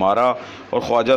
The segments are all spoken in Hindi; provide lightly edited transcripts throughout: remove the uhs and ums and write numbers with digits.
मारा और ख्वाजा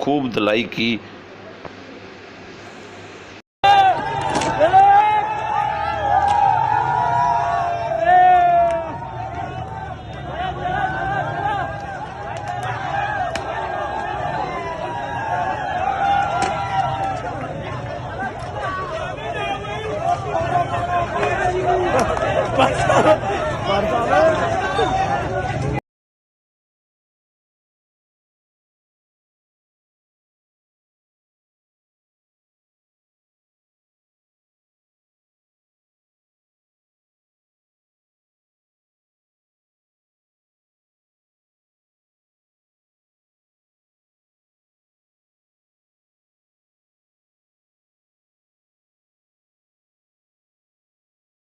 खूब धलाई की।